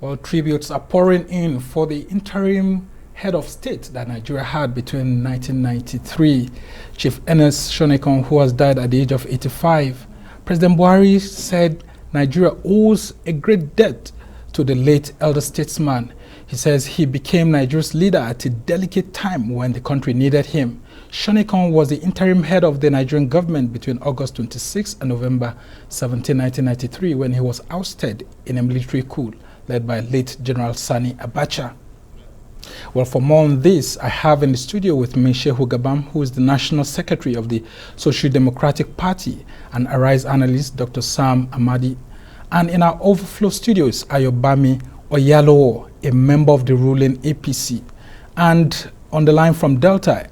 Well, tributes are pouring in for the interim head of state that Nigeria had between 1993, Chief Ernest Shonekan, who has died at the age of 85. President Buhari said Nigeria owes a great debt to the late elder statesman. He says he became Nigeria's leader at a delicate time when the country needed him. Shonekan was the interim head of the Nigerian government between August 26 and November 17, 1993, when he was ousted in a military coup led by late General Sani Abacha. Well, for more on this, I have in the studio with me Shehu Gabam, who is the National Secretary of the Social Democratic Party, and Arise analyst Dr. Sam Amadi. And in our overflow studios, Ayobami Oyalowo, a member of the ruling APC. And on the line from Delta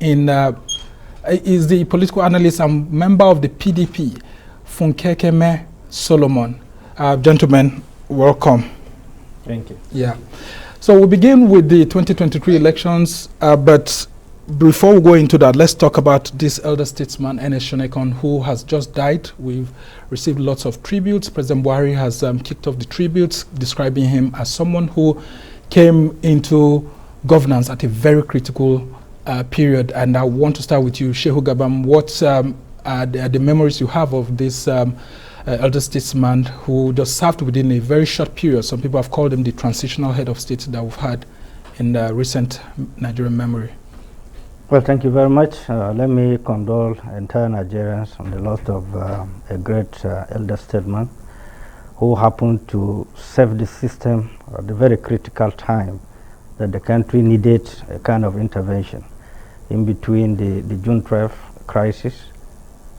is the political analyst and member of the PDP, Funkekeme Solomon. Gentlemen, welcome. Thank you. Yeah. So we'll begin with the 2023 elections, but before we go into that, let's talk about this elder statesman, Ernest Shonekan, who has just died. We've received lots of tributes. President Buhari has kicked off the tributes, describing him as someone who came into governance at a very critical period. And I want to start with you, Shehu Gabam. What are the memories you have of this elder statesman who just served within a very short period? Some people have called him the transitional head of state that we've had in recent Nigerian memory. Well, thank you very much. Let me condole entire Nigerians on the loss of a great elder statesman who happened to save the system at the very critical time that the country needed a kind of intervention in between the June 12th crisis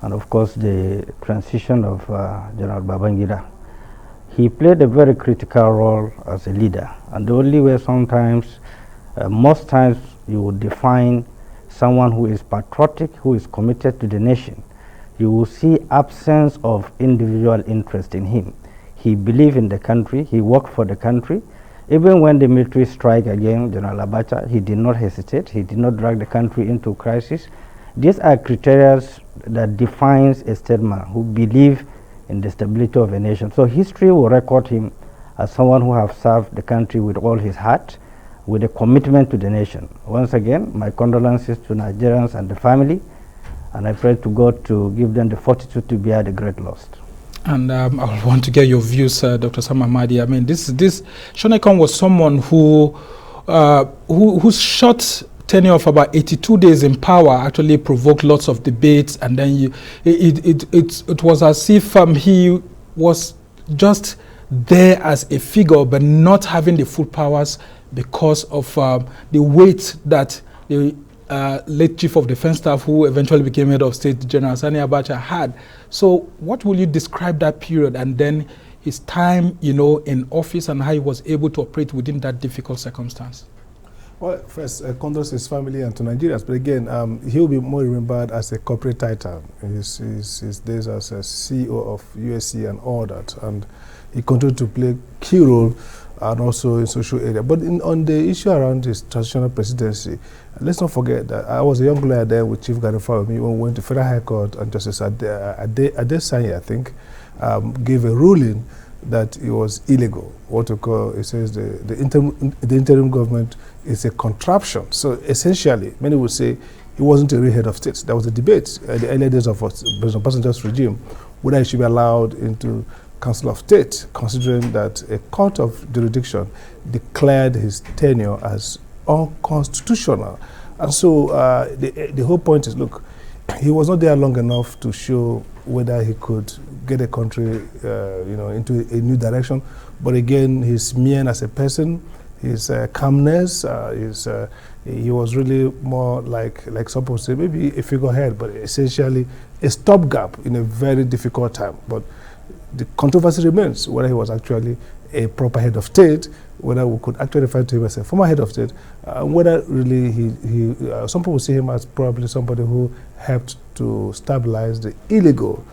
and of course the transition of General Babangida. He played a very critical role as a leader, and the only way sometimes, most times you would define someone who is patriotic, who is committed to the nation, you will see absence of individual interest in him. He believed in the country, he worked for the country. Even when the military strike against General Abacha, he did not hesitate, he did not drag the country into crisis. These are criteria that defines a statesman who believes in the stability of a nation. So history will record him as someone who has served the country with all his heart, with a commitment to the nation. Once again, my condolences to Nigerians and the family, and I pray to God to give them the fortitude to bear the great loss. And I want to get your views, Dr. Sam Amadi. I mean, this Shonekan was someone whose short tenure of about 82 days in power actually provoked lots of debates, and then it was as if he was just there as a figure, but not having the full powers because of the weight that the late Chief of Defense Staff, who eventually became head of state, General Sani Abacha, had. So what will you describe that period and then his time, in office, and how he was able to operate within that difficult circumstance? Well, first, condolences to his family and to Nigerians. But again, he will be more remembered as a corporate titan in his days as a CEO of USC and all that. And he continued to play a key role and also in social area. But on the issue around his transitional presidency, let's not forget that I was a young lawyer there with Chief Garifawumi when we went to Federal High Court, and Justice Adesanya, I think, gave a ruling that it was illegal. What we call, it says the interim government is a contraption. So essentially, many would say he wasn't a real head of state. There was a debate in the early days of President Obasanjo's regime whether he should be allowed into Council of State, considering that a court of jurisdiction declared his tenure as unconstitutional. And so the whole point is, look, he was not there long enough to show whether he could get a country into a new direction. But again, his mien as a person, his calmness, he was really more like some people say, maybe a figurehead, but essentially a stopgap in a very difficult time. But the controversy remains whether he was actually a proper head of state, whether we could actually refer to him as a former head of state, whether really some people see him as probably somebody who helped to stabilize the illegal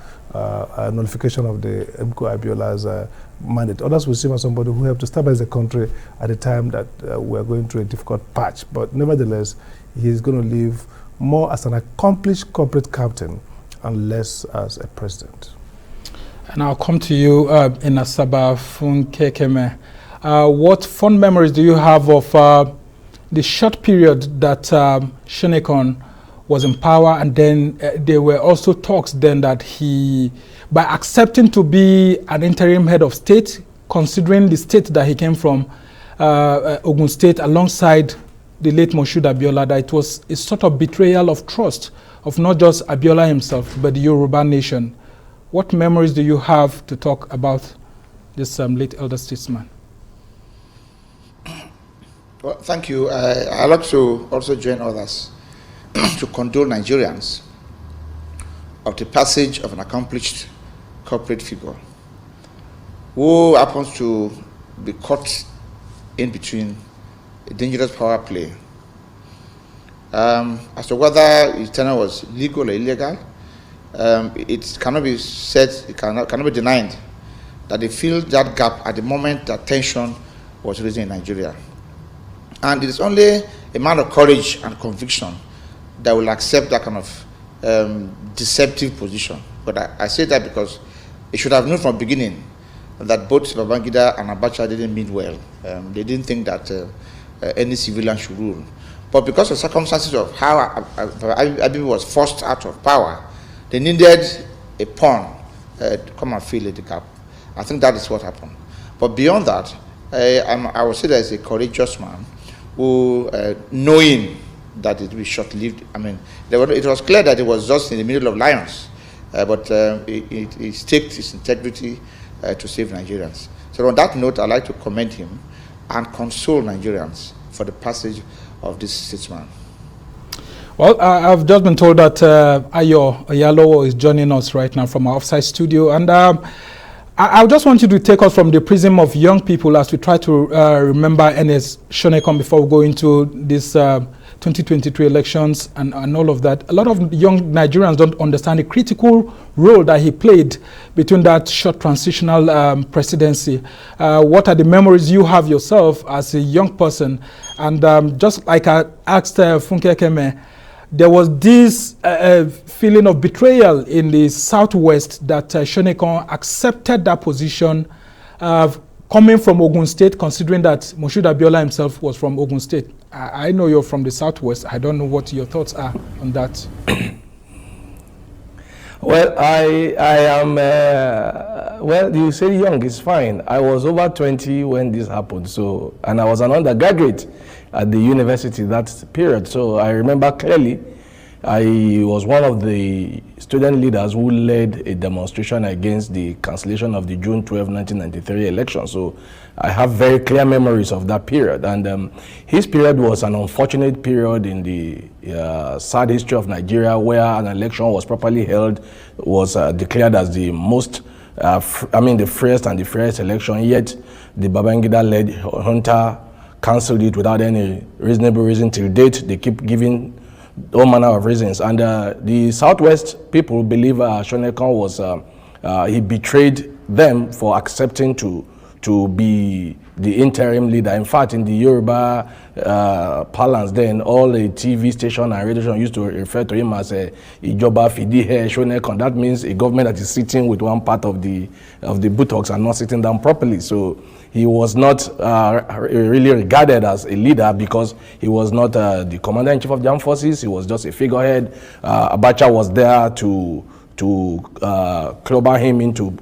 nullification of the MKO Abiola's mandate. Others will see him as somebody who helped to stabilize the country at a time that we are going through a difficult patch. But nevertheless, he's going to live more as an accomplished corporate captain and less as a president. And I'll come to you in Asaba Funkekeme. What fond memories do you have of the short period that Shonekan was in power, and then there were also talks then that he, by accepting to be an interim head of state, considering the state that he came from, Ogun State, alongside the late Moshood Abiola, that it was a sort of betrayal of trust of not just Abiola himself, but the Yoruba nation. What memories do you have to talk about this late elder statesman? Well, thank you. I'd like to also join others to condole Nigerians of the passage of an accomplished corporate figure who happens to be caught in between a dangerous power play. As to whether his tenure was legal or illegal, it cannot be said, it cannot be denied that they filled that gap at the moment that tension was raising in Nigeria. And it is only a man of courage and conviction that will accept that kind of deceptive position. But I say that because they should have known from the beginning that both Babangida and Abacha didn't mean well. They didn't think that any civilian should rule. But because of circumstances of how Abiy was forced out of power, they needed a pawn to come and fill the gap. I think that is what happened. But beyond that, I would say that he's a courageous man who, knowing that it will be short-lived, I mean, it was clear that it was just in the middle of lions, but he staked his integrity to save Nigerians. So on that note, I'd like to commend him and console Nigerians for the passage of this statesman. Well, I've just been told that Ayo Oyalowo is joining us right now from our offsite studio, and I just want you to take us from the prism of young people as we try to remember Ernest Shonekan before we go into this 2023 elections and all of that. A lot of young Nigerians don't understand the critical role that he played between that short transitional presidency. What are the memories you have yourself as a young person? And just like I asked Funke Keme, there was this feeling of betrayal in the Southwest that Shonekan accepted that position coming from Ogun State, considering that Moshood Abiola himself was from Ogun State. I know you're from the Southwest. I don't know what your thoughts are on that. Well, I am, well, you say young is fine. I was over 20 when this happened, so, and I was an undergraduate at the university that period. So I remember clearly, I was one of the student leaders who led a demonstration against the cancellation of the June 12, 1993 election. So I have very clear memories of that period. And his period was an unfortunate period in the sad history of Nigeria, where an election was properly held, was declared as the most, the freest and the fairest election, yet the Babangida-led junta cancelled it without any reasonable reason. Till date, they keep giving all manner of reasons. And the Southwest people believe Shonekan was, he betrayed them for accepting to be the interim leader. In fact, in the Yoruba parlance then, all the TV station and radio station used to refer to him as a Ijoba Fidihe Shonekan. That means a government that is sitting with one part of the buttocks and not sitting down properly. So he was not really regarded as a leader because he was not the commander-in-chief of the armed forces. He was just a figurehead. Abacha was there to clobber him into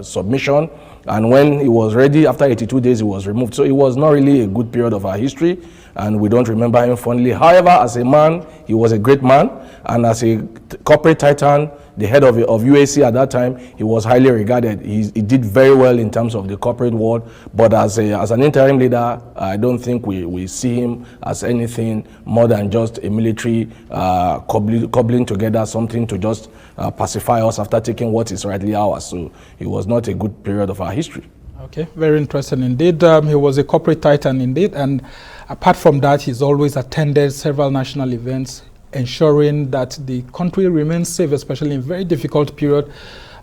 submission. And when he was ready, after 82 days, he was removed. So it was not really a good period of our history, and we don't remember him fondly. However, as a man, he was a great man, and as a corporate titan, the head of UAC at that time, he was highly regarded. He did very well in terms of the corporate world, but as an interim leader, I don't think we see him as anything more than just a military cobbling together something to just pacify us after taking what is rightly ours. So it was not a good period of our history. Okay, very interesting indeed. He was a corporate titan indeed, and apart from that, he's always attended several national events, ensuring that the country remains safe, especially in a very difficult period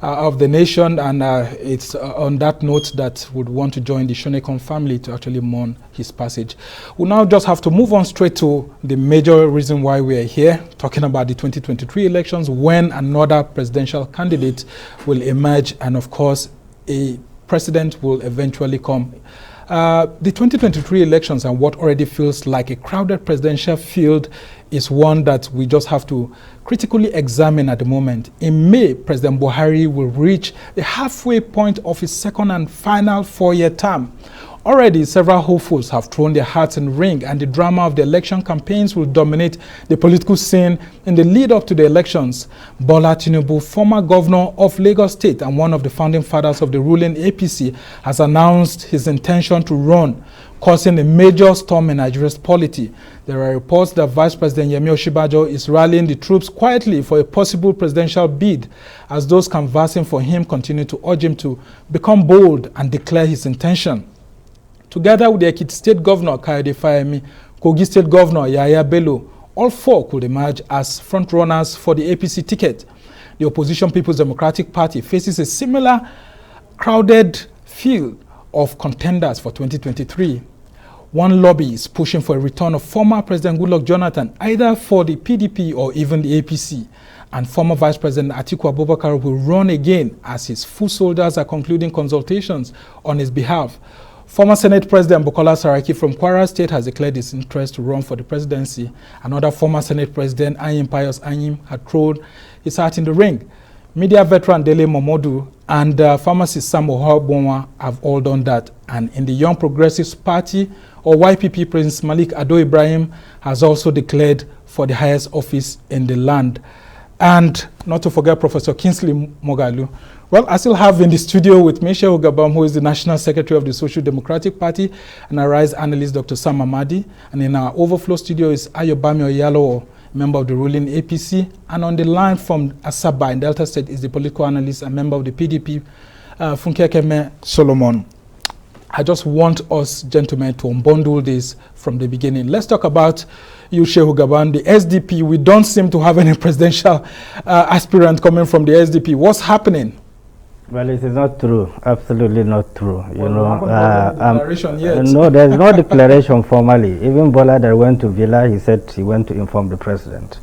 of the nation. And it's on that note that would want to join the Shonekan family to actually mourn his passage. We'll now just have to move on straight to the major reason why we are here, talking about the 2023 elections, when another presidential candidate will emerge, and of course, a president will eventually come. The 2023 elections and what already feels like a crowded presidential field is one that we just have to critically examine at the moment. In May, President Buhari will reach the halfway point of his second and final 4-year term. Already, several hopefuls have thrown their hats in the ring, and the drama of the election campaigns will dominate the political scene in the lead-up to the elections. Bola Tinubu, former governor of Lagos State and one of the founding fathers of the ruling APC, has announced his intention to run, causing a major storm in Nigeria's polity. There are reports that Vice President Yemi Osinbajo is rallying the troops quietly for a possible presidential bid, as those canvassing for him continue to urge him to become bold and declare his intention. Together with the Ekiti State Governor Kayode Fayemi, Kogi State Governor Yahaya Bello, all four could emerge as front-runners for the APC ticket. The opposition People's Democratic Party faces a similar crowded field of contenders for 2023. One lobby is pushing for a return of former President Goodluck Jonathan, either for the PDP or even the APC. And former Vice President Atiku Abubakar will run again as his foot soldiers are concluding consultations on his behalf. Former Senate President Bukola Saraki from Kwara State has declared his interest to run for the presidency. Another former Senate President, Anyim Pius Anyim, had thrown his hat in the ring. Media veteran Dele Momodu and pharmacist Sam Ohabonwa have all done that. And in the Young Progressives Party, or YPP, Prince Malik Ado Ibrahim has also declared for the highest office in the land. And not to forget Professor Kingsley Moghalu. Well, I still have in the studio with me Shehu Gabam, who is the National Secretary of the Social Democratic Party, and our Rise analyst, Dr. Sam Amadi. And in our overflow studio is Ayobami Oyalo, member of the ruling APC. And on the line from Asaba in Delta State is the political analyst and member of the PDP, Funke Keme Solomon. I just want us, gentlemen, to unbundle this from the beginning. Let's talk about you, Shehu Gaban, the SDP. We don't seem to have any presidential aspirant coming from the SDP. What's happening? Well, it is not true. Absolutely not true. Declaration yet. No, there is no declaration formally. Even Bola that went to Villa, he said he went to inform the president.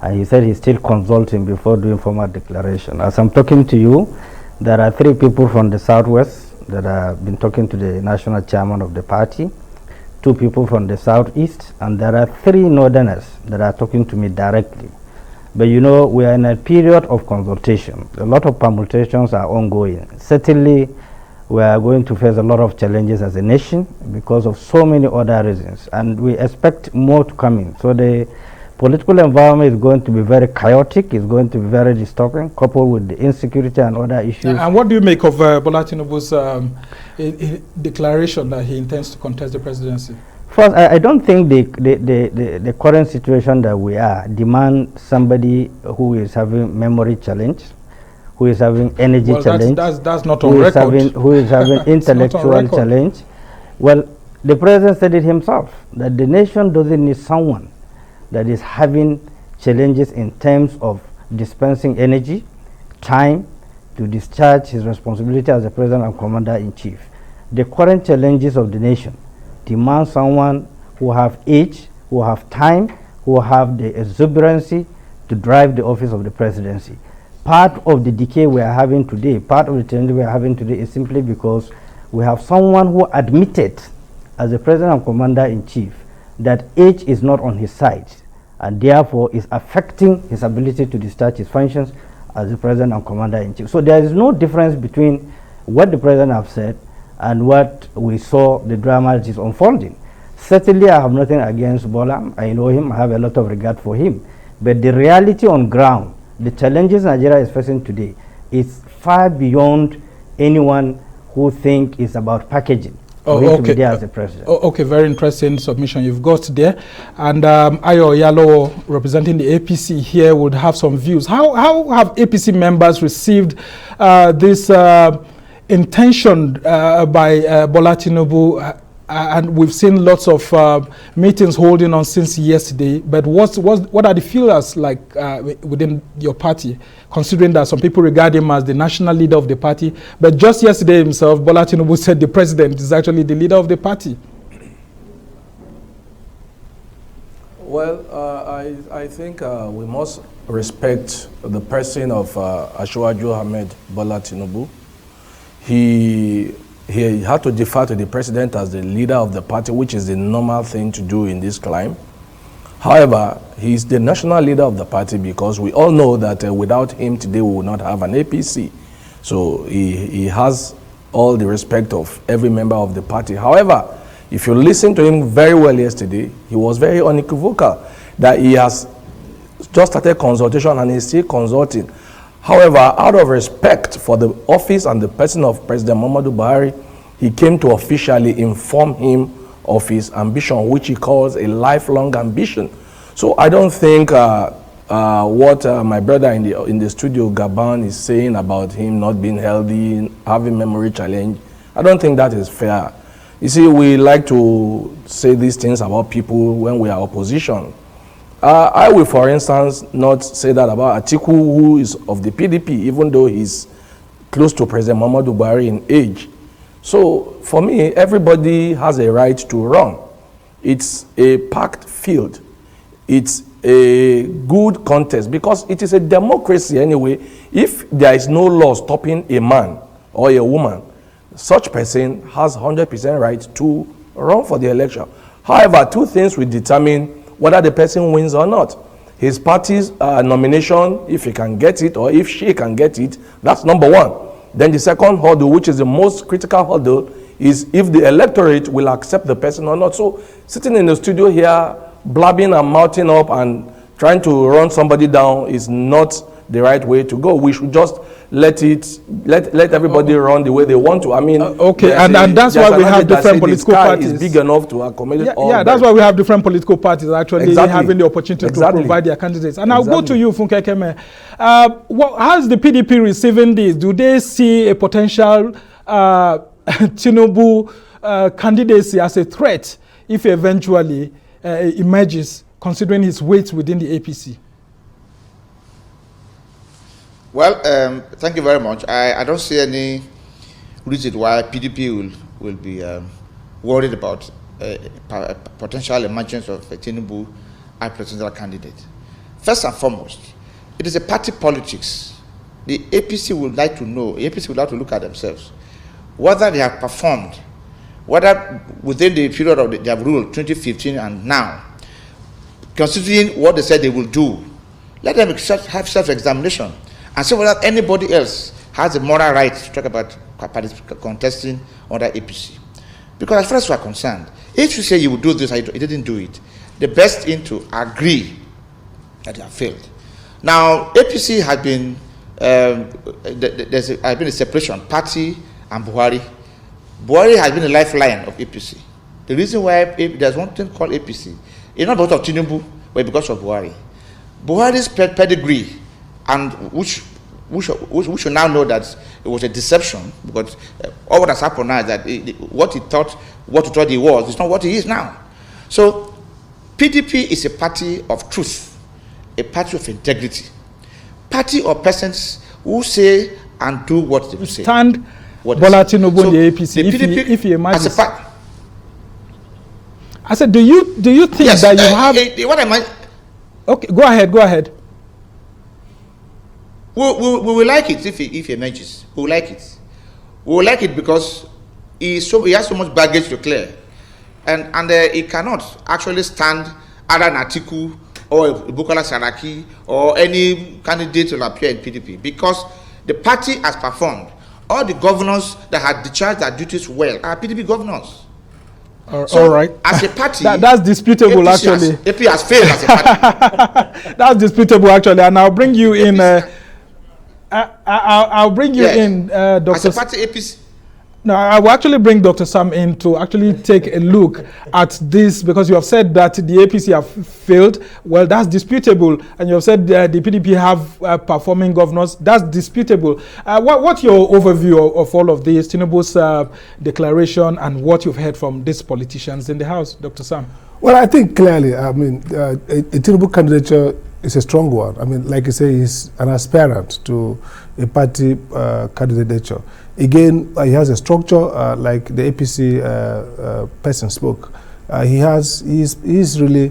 And he said he's still consulting before doing formal declaration. As I'm talking to you, there are 3 people from the Southwest that have been talking to the national chairman of the party, 2 people from the Southeast, and there are 3 Northerners that are talking to me directly. But you know, we are in a period of consultation. A lot of permutations are ongoing. Certainly, we are going to face a lot of challenges as a nation because of so many other reasons, and we expect more to come in. So the political environment is going to be very chaotic, it's going to be very disturbing, coupled with the insecurity and other issues. And what do you make of Bola Tinubu's declaration that he intends to contest the presidency? First, I don't think the current situation that we are demand somebody who is having memory challenge, who is having energy challenge, that's not on record. Who is having intellectual challenge. Well, the president said it himself, that the nation doesn't need someone that is having challenges in terms of dispensing energy, time to discharge his responsibility as the president and commander-in-chief. The current challenges of the nation demand someone who have age, who have time, who have the exuberancy to drive the office of the presidency. Part of the decay we are having today, part of the challenge we are having today is simply because we have someone who admitted as the president and commander-in-chief that age is not on his side and therefore is affecting his ability to discharge his functions as the president and commander-in-chief. So there is no difference between what the president has said and what we saw, the drama that is unfolding. Certainly I have nothing against Bola. I know him, I have a lot of regard for him. But the reality on ground, the challenges Nigeria is facing today is far beyond anyone who think it's about packaging. To be there as a president. Okay, very interesting submission you've got there. And Ayo Yalo, representing the APC here, would have some views. How have APC members received this intention by Bola Tinubu? And we've seen lots of meetings holding on since yesterday. But what are the feelers like within your party, considering that some people regard him as the national leader of the party? But just yesterday himself, Bola Tinubu said the president is actually the leader of the party. Well, I think we must respect the person of Asiwaju Ahmed Bola Tinubu. He he had to defer to the president as the leader of the party, which is the normal thing to do in this climb. However, he's the national leader of the party because we all know that without him today we will not have an APC. So he has all the respect of every member of the party. However, if you listen to him very well yesterday, he was very unequivocal that he has just started consultation and he's still consulting. However, out of respect for the office and the person of President Muhammadu Buhari, he came to officially inform him of his ambition, which he calls a lifelong ambition. So I don't think what my brother in the studio, Gaban, is saying about him not being healthy, having memory challenge, I don't think that is fair. You see, we like to say these things about people when we are opposition. I will, for instance, not say that about Atiku, who is of the PDP, even though he's close to President Muhammadu Buhari in age. So, for me, everybody has a right to run. It's a packed field. It's a good contest because it is a democracy anyway. If there is no law stopping a man or a woman, such person has 100% right to run for the election. However, two things will determine whether the person wins or not. His party's nomination, if he can get it or if she can get it, that's number one. Then the second hurdle, which is the most critical hurdle, is if the electorate will accept the person or not. So sitting in the studio here, blabbing and mouthing up and trying to run somebody down is not the right way to go. We should just let everybody run the way they want to. I mean, okay, and that's why we have different political parties. Is big enough to accommodate all. Yeah, that's why we have different political parties actually having the opportunity to provide their candidates. And I'll go to you, Funke Keme. How's the PDP receiving this? Do they see a potential Tinubu candidacy as a threat if eventually emerges, considering his weight within the APC? Well, thank you very much. I don't see any reason why PDP will be worried about potential emergence of a Tinubu as presidential candidate. First and foremost, it is a party politics. The APC would like to know, APC would like to look at themselves, whether they have performed, whether within the period of their rule, 2015 and now, considering what they said they will do, let them have self-examination and see whether anybody else has the moral right to talk about contesting under APC. Because as far as we are concerned, if you say you will do this and you didn't do it, the best thing to agree that you have failed. Now, APC has been, has been a separation, party and Buhari. Buhari has been a lifeline of APC. The reason why there's one thing called APC, it's not because of Tinubu, but because of Buhari. Buhari's pedigree, and which we should now know that it was a deception, because all what has happened now is that what he thought he was, is not what he is now. So PDP is a party of truth, a party of integrity, party of persons who say and do what they say. Stand Bola Tinubu in the APC if he emerges. I said, do you think that you have? What am I? Okay, go ahead. We will like it if he emerges. We will like it. We will like it because he has so much baggage to clear, and he cannot actually stand either an Atiku or Bukola Saraki or any candidate will appear in PDP, because the party has performed. All the governors that had discharged their duties well are PDP governors. So, all right. As a party, that's disputable actually. AP has failed as a party. That's disputable actually, and I'll bring you in. I'll bring you in, Dr. As a party, APC. No, I will actually bring Dr. Sam in to actually take a look at this, because you have said that the APC have failed. Well, that's disputable. And you have said the PDP have performing governors. That's disputable. What's your overview of all of this, Tinubu's declaration, and what you've heard from these politicians in the House, Dr. Sam? Well, I think clearly, I mean, a Tinubu candidature is a strong one. I mean, like you say, he's an aspirant to a party candidature. Again, he has a structure like the APC person spoke. He's really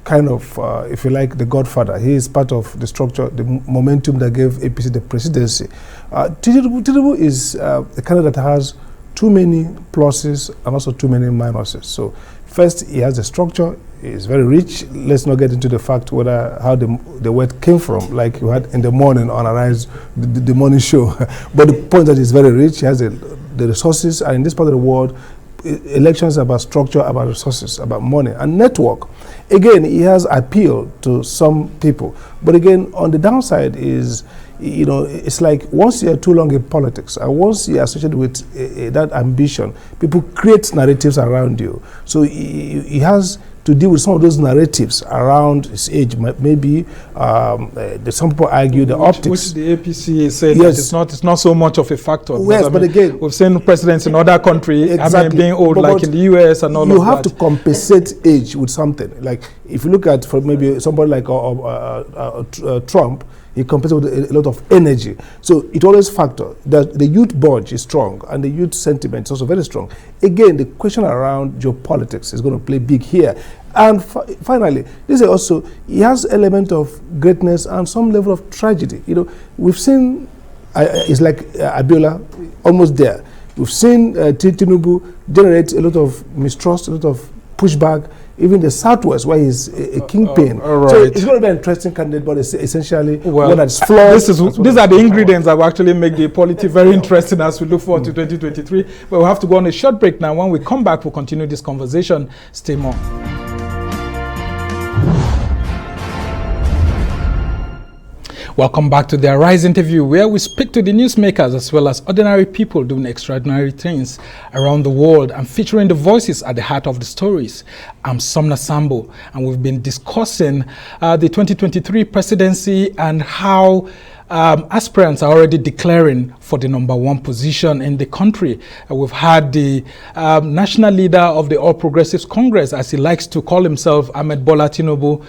kind of, if you like, the godfather. He is part of the structure, the momentum that gave APC the presidency. Tinubu is a candidate that has too many pluses and also too many minuses. So first, he has a structure. It's very rich. Let's not get into the fact whether how the word came from, like you had in the morning on Arise, the morning show. But the point that it's very rich. He has the resources, and in this part of the world, elections are about structure, about resources, about money and network. Again, he has appeal to some people. But again, on the downside is, you know, it's like once you're too long in politics and once you're associated with that ambition, people create narratives around you. So he has to deal with some of those narratives around his age. Maybe some people argue the optics. Which the APC said yes. That it's not so much of a factor. Yes, but again, we've seen presidents in other countries exactly. being old, like in the US and all of that. You have to compensate age with something. Like if you look at for maybe somebody like Trump, he competes with a lot of energy. So it always factors. The youth budge is strong and the youth sentiment is also very strong. Again, the question around geopolitics is going to play big here. And finally, this is also, he has element of greatness and some level of tragedy. You know, we've seen, it's like Abiola, almost there. We've seen Tinubu generate a lot of mistrust, a lot of pushback. Even the Southwest, where he's a kingpin. Right. So it's going to be an interesting candidate, but it's essentially one that's flawed. These are the ingredients that will actually make the polity very interesting as we look forward to 2023. But we'll have to go on a short break now. When we come back, we'll continue this conversation. Stay more. Welcome back to the Arise interview, where we speak to the newsmakers as well as ordinary people doing extraordinary things around the world and featuring the voices at the heart of the stories. I'm Somna Sambo, and we've been discussing the 2023 presidency and how aspirants are already declaring for the #1 position in the country. We've had the national leader of the All Progressives Congress, as he likes to call himself, Ahmed Bola Tinubu,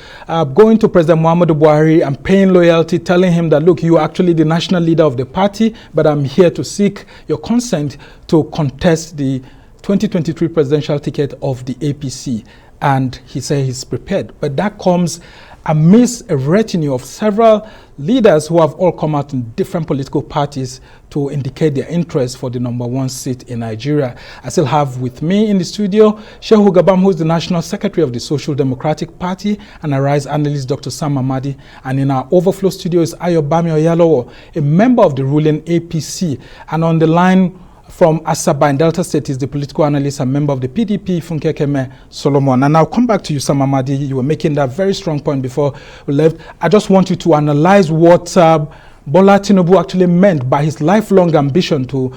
going to President Muhammadu Buhari and paying loyalty, telling him that, look, you are actually the national leader of the party, but I'm here to seek your consent to contest the 2023 presidential ticket of the APC. And he said he's prepared. But that comes amidst a retinue of several leaders who have all come out in different political parties to indicate their interest for the #1 seat in Nigeria. I still have with me in the studio Shehu Gabam, who is the National Secretary of the Social Democratic Party, and Arise analyst Dr. Sam Amadi. And in our overflow studio is Ayobami Oyalowo, a member of the ruling APC. And on the line from Asaba in Delta State is the political analyst and member of the PDP, Funke Keme Solomon. And I'll come back to you, Sam Amadi. You were making that very strong point before we left. I just want you to analyze what Bola Tinubu actually meant by his lifelong ambition to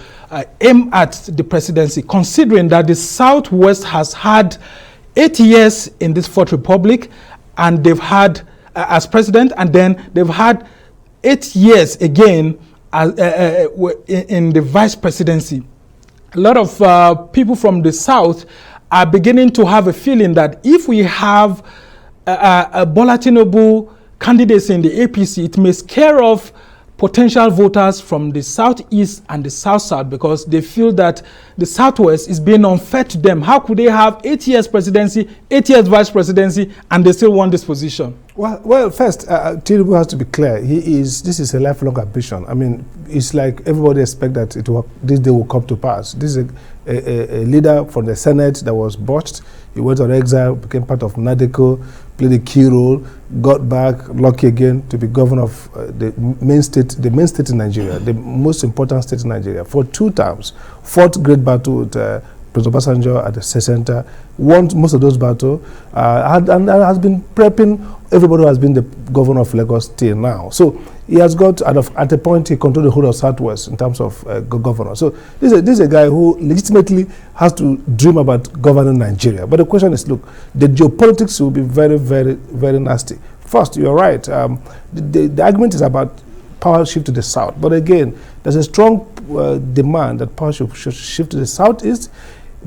aim at the presidency, considering that the Southwest has had 8 years in this Fourth Republic, and they've had as president, and then they've had 8 years again in the vice presidency. A lot of people from the South are beginning to have a feeling that if we have a Bola Tinubu candidacy in the APC, it may scare off potential voters from the Southeast and the South-South, because they feel that the Southwest is being unfair to them. How could they have 8 years presidency, 8 years vice presidency, and they still want this position? Well, first, Tinubu has to be clear. This is a lifelong ambition. I mean, it's like everybody expects that this day will come to pass. This is a leader from the Senate that was botched. He went on exile, became part of NADECO, played a key role, got back, lucky again to be governor of the main state in Nigeria, the most important state in Nigeria, for 2 terms. Fought great battle with President Obasanjo at the center, won most of those battles, and has been prepping everybody who has been the governor of Lagos till now. So he has got, at a point, he controlled the whole of Southwest in terms of governor. So this is a guy who legitimately has to dream about governing Nigeria. But the question is, look, the geopolitics will be very, very, very nasty. First, you're right. The argument is about power shift to the south. But again, there's a strong demand that power should shift to the southeast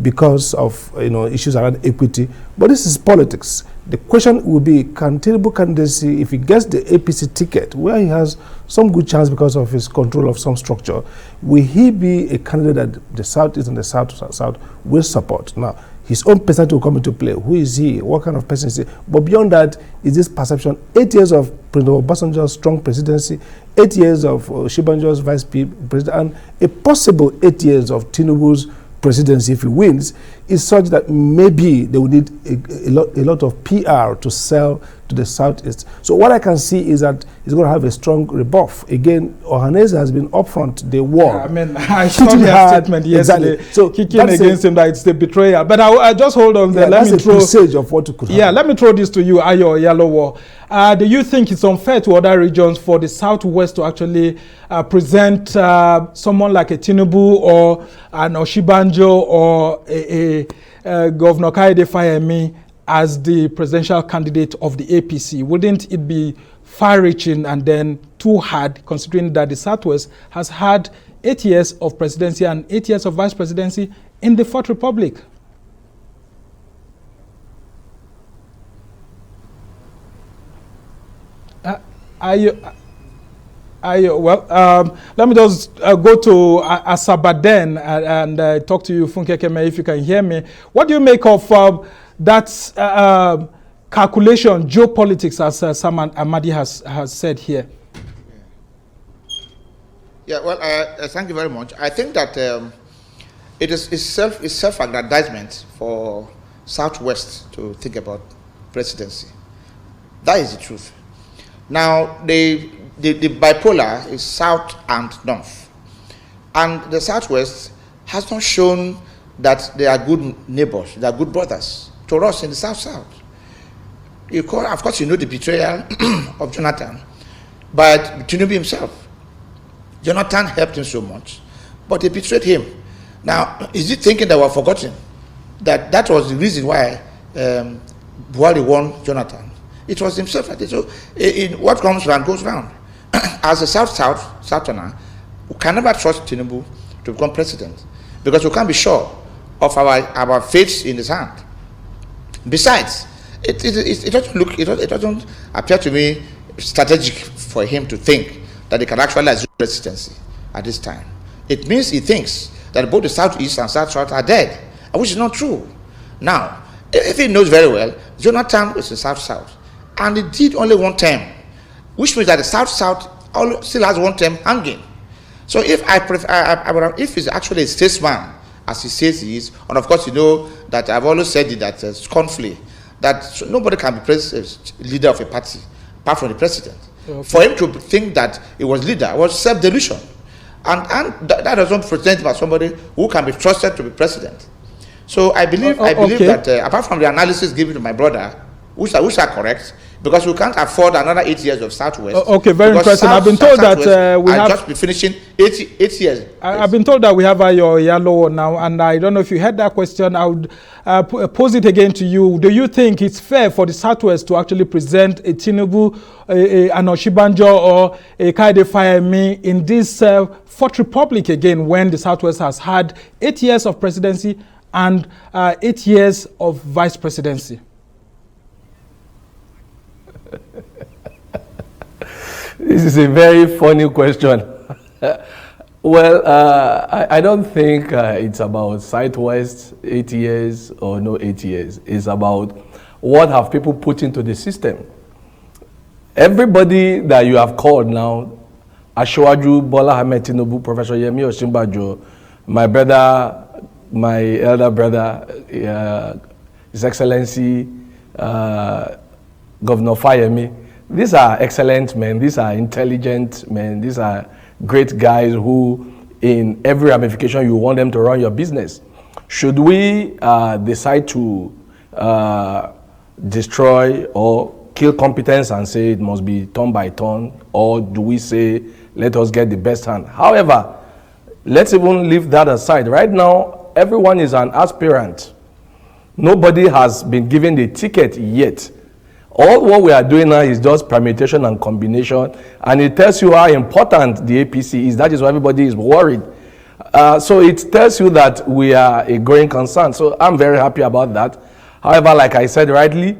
because of issues around equity. But this is politics. The question will be, can Tinubu candidacy, if he gets the APC ticket, where he has some good chance because of his control of some structure, will he be a candidate that the Southeast and the South will support? Now, his own personality will come into play. Who is he? What kind of person is he? But beyond that, is this perception, 8 years of President Obasanjo's strong presidency, 8 years of Shibanjo's vice president, and a possible 8 years of Tinubu's presidency if he wins is such that maybe they will need a lot of PR to sell to the Southeast. So what I can see is that he's going to have a strong rebuff. Again, Ohaneze has been upfront, they won. Yeah, I mean, I saw their statement yesterday, exactly. So kicking against him that it's the betrayal. But I just hold on there. Yeah, let that's me a throw presage of what could happen. Yeah, let me throw this to you, Ayo Yalowo. Do you think it's unfair to other regions for the Southwest to actually present someone like a Tinubu or an Oshibanjo or a Governor Kaide Fayemi as the presidential candidate of the APC? Wouldn't it be far-reaching and then too hard, considering that the Southwest has had 8 years of presidency and 8 years of vice presidency in the Fourth Republic? Let me just go to Asabaden and talk to you, Funke Keme, if you can hear me. What do you make of that calculation, geopolitics, as Saman Amadi has said here? Yeah, well, thank you very much. I think that it's self-aggrandizement for Southwest to think about presidency. That is the truth. Now, the bipolar is South and North. And the Southwest has not shown that they are good neighbors, they are good brothers to us in the South-South. Of course, you know the betrayal of Jonathan by Tinubu himself. Jonathan helped him so much, but he betrayed him. Now, is he thinking that we're forgotten? That was the reason why Buhari won Jonathan. It was himself. So, in what comes round goes round. As a Southerner, we can never trust Tinubu to become president because we can't be sure of our fates in his hand. Besides, it doesn't appear to me strategic for him to think that he can actually assume presidency at this time. It means he thinks that both the Southeast and South are dead, which is not true. Now, if he knows very well, Jonathan was in South-South, and he did only one term, which means that the South-South still has one term hanging. So if he's actually a statesman, as he says he is, and of course you know that I've always said it that scornfully, that nobody can be leader of a party apart from the president. Okay. For him to think that he was leader was self-delusion. And that doesn't present him as somebody who can be trusted to be president. So I believe that apart from the analysis given to my brother, which are correct, because we can't afford another 8 years of Southwest. Okay, very interesting. I've been told that we have just be finishing 8 years. I've been told that we have your yellow now, and I don't know if you heard that question. I would pose it again to you. Do you think it's fair for the Southwest to actually present a Tinubu, an Oshibanjo, or a Kaide Fayemi in this Fourth Republic again, when the Southwest has had 8 years of presidency and 8 years of vice presidency? This is a very funny question. Well, I don't think it's about Southwest 8 years or no 8 years. It's about what have people put into the system. Everybody that you have called now, Ashwaju, Bola Ahmed Tinubu, Professor Yemi Osinbajo, my brother, my elder brother, His Excellency, Governor Fayemi, these are excellent men, these are intelligent men, these are great guys who, in every ramification, you want them to run your business. Should we decide to destroy or kill competence and say it must be turn by turn, or do we say, let us get the best hand? However, let's even leave that aside. Right now, everyone is an aspirant. Nobody has been given the ticket yet. All what we are doing now is just permutation and combination, and it tells you how important the APC is. That is why everybody is worried. So it tells you that we are a growing concern. So I'm very happy about that. However, like I said rightly,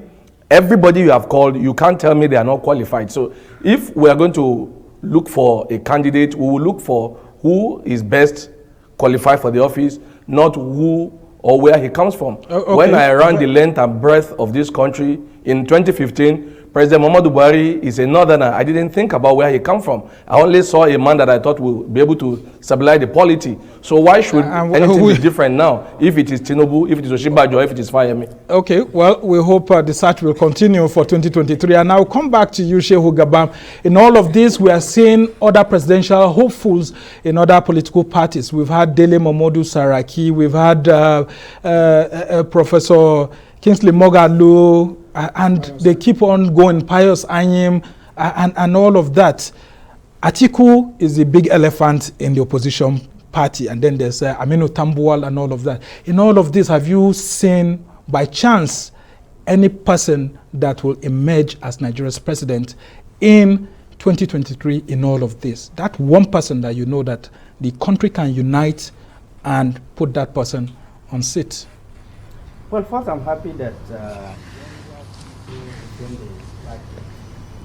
everybody you have called, you can't tell me they are not qualified. So if we are going to look for a candidate, we will look for who is best qualified for the office, not who or where he comes from. Okay. When I ran the length and breadth of this country in 2015, President Muhammadu Buhari is a northerner. I didn't think about where he come from. I only saw a man that I thought will be able to stabilize the polity. So why should anything be different now if it is Tinubu, if it is Oshibajo, if it is Fayemi? Okay, well, we hope the search will continue for 2023. And I'll come back to you, Shehu Gabam. In all of this, we are seeing other presidential hopefuls in other political parties. We've had Dele Momodu Saraki, we've had Professor Kingsley Moghalu, and they keep on going, Pius Anyim, and all of that. Atiku is the big elephant in the opposition party, and then there's Aminu Tambuwal and all of that. In all of this, have you seen, by chance, any person that will emerge as Nigeria's president in 2023 in all of this? That one person that you know that the country can unite and put that person on seat? Well, first, I'm happy that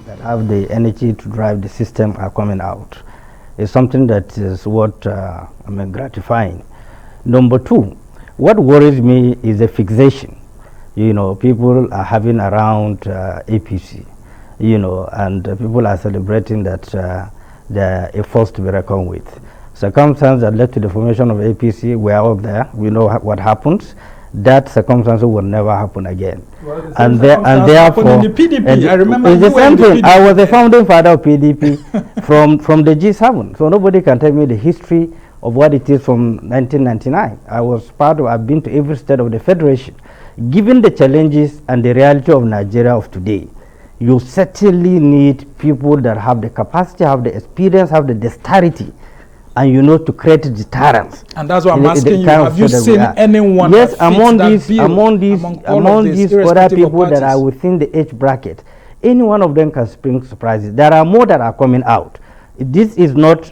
that have the energy to drive the system are coming out. It's something that is what gratifying. Number two, what worries me is the fixation. You know, people are having around APC, you know, and people are celebrating that they're a force to be reckoned with. Circumstances that led to the formation of APC were out there. We know what happens. That circumstance will never happen again. Well, and therefore, in the PDP, I remember it's the same thing. I was the founding father of PDP from the G7, so nobody can tell me the history of what it is from 1999. I've been to every state of the federation. Given the challenges and the reality of Nigeria of today, you certainly need people that have the capacity, have the experience, have the dexterity, and you know, to create deterrence. And that's what I'm asking you. Have you seen anyone? Yes, among these other people that are within the age bracket, any one of them can spring surprises. There are more that are coming out. This is not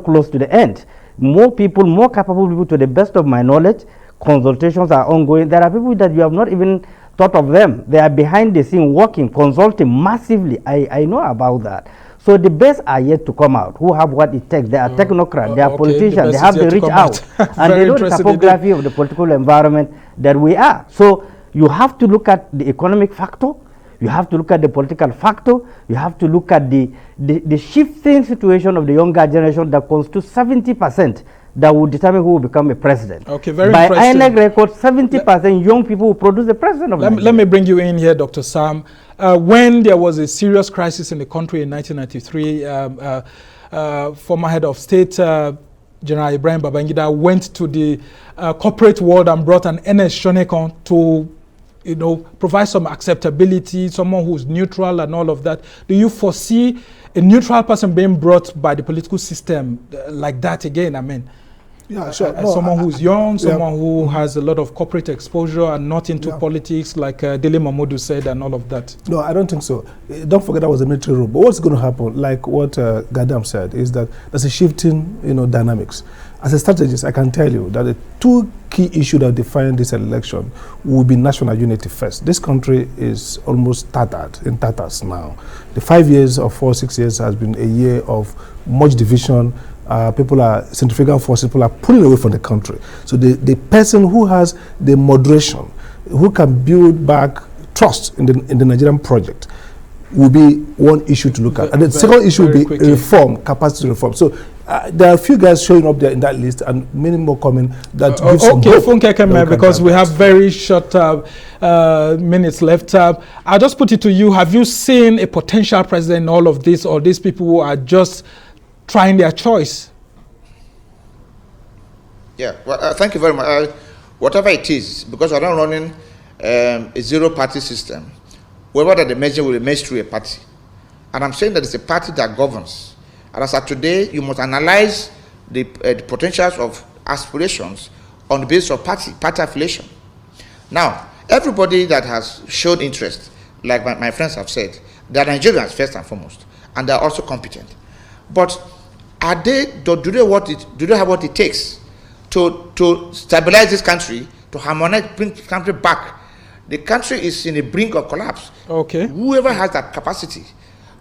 close to the end. More people, more capable people, to the best of my knowledge. Consultations are ongoing. There are people that you have not even thought of them. They are behind the scene working, consulting massively. I know about that. So the best are yet to come out, who have what it takes. They are technocrats, they are politicians, they have to reach out. And they know the topography of the political environment that we are. So you have to look at the economic factor, you have to look at the political factor, you have to look at the shifting situation of the younger generation that constitutes 70% that will determine who will become a president. Okay, very By interesting. INEC record, 70% young people will produce the president of Nigeria. Let me bring you in here, Dr. Sam. When there was a serious crisis in the country in 1993, former head of state, General Ibrahim Babangida, went to the corporate world and brought an Ernest Shonekan to, you know, provide some acceptability, someone who's neutral and all of that. Do you foresee a neutral person being brought by the political system like that again? I mean, yeah, sure. Someone who's young, someone who has a lot of corporate exposure and not into politics, like Dele Momodu said, and all of that. No, I don't think so. Don't forget that was a military rule. But what's going to happen, like what Gadam said, is that there's a shifting, dynamics. As a strategist, I can tell you that the two key issues that define this election will be national unity first. This country is almost in tatters now. The 5 years or 6 years has been a year of much division. People are centrifugal forces, people are pulling away from the country. So the person who has the moderation, who can build back trust in the Nigerian project, will be one issue to look at. And the second issue will be reform, capacity reform. So there are a few guys showing up there in that list, and many more coming that gives some hope. Okay, because we have very short minutes left. I'll just put it to you. Have you seen a potential president in all of this, or these people who are just trying their choice? Yeah, well, thank you very much. Whatever it is, because we're not running a zero-party system, whoever that the measure will emerge through a party. And I'm saying that it's a party that governs. And as of today, you must analyze the potentials of aspirations on the basis of party affiliation. Now, everybody that has shown interest, like my friends have said, they are Nigerians first and foremost, and they are also competent. But do they have what it takes to stabilize this country, to harmonize, bring the country back? The country is in the brink of collapse. Okay. Whoever has that capacity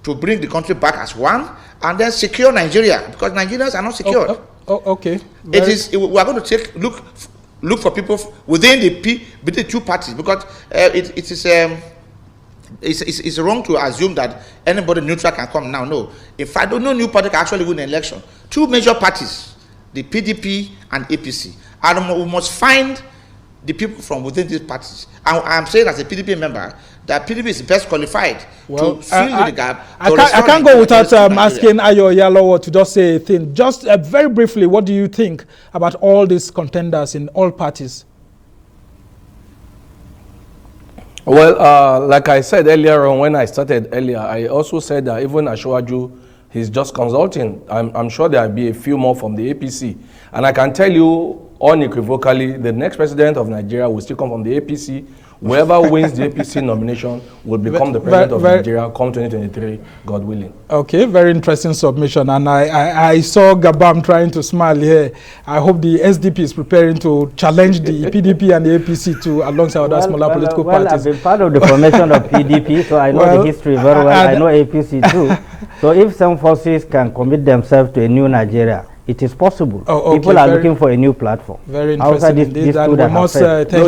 to bring the country back as one and then secure Nigeria, because Nigerians are not secured. Okay. We are going to look for people within the two parties, because it is it's wrong to assume that anybody neutral can come now. No. In fact, no new party can actually win an election. Two major parties, the PDP and APC. And we must find the people from within these parties. And I'm saying as a PDP member that PDP is best qualified to fill the gap. I can't go without asking Ayo Yalowo to just say a thing. Just very briefly, what do you think about all these contenders in all parties? Well, like I said earlier on, when I started earlier, I also said that even Ashwaju, he's just consulting. I'm sure there'll be a few more from the APC. And I can tell you unequivocally, the next president of Nigeria will still come from the APC. Whoever wins the APC nomination will become the president of Nigeria come 2023, God willing. Okay, very interesting submission. And I saw Gabam trying to smile here. I hope the SDP is preparing to challenge the PDP and the APC to alongside other smaller political parties. I've been part of the formation of PDP, so I know the history very well. I know APC too. So if some forces can commit themselves to a new Nigeria, it is possible. People are looking for a new platform. Very interesting indeed.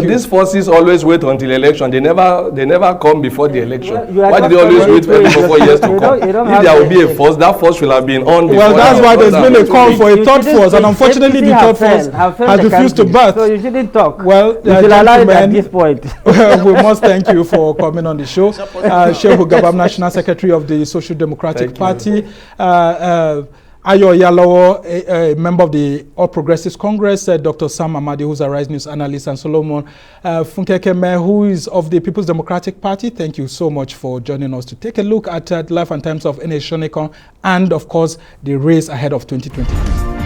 These forces always wait until election. They never come before the election. Why did they always wait for 4 years to come? If there will be a force, that force will have been on before. Well, that's why there's been a call for a third force, and unfortunately the third force has refused to birth. So you shouldn't talk. Well, you should allow it at this point. We must thank you for coming on the show. Shehu Gabam, National Secretary of the Social Democratic Party. Ayo Yalowo, a member of the All Progressives Congress, Dr. Sam Amadi, who's a Rise News analyst, and Solomon Funkekeme, who is of the People's Democratic Party. Thank you so much for joining us to take a look at life and times of Ernest Shonekan and, of course, the race ahead of 2023.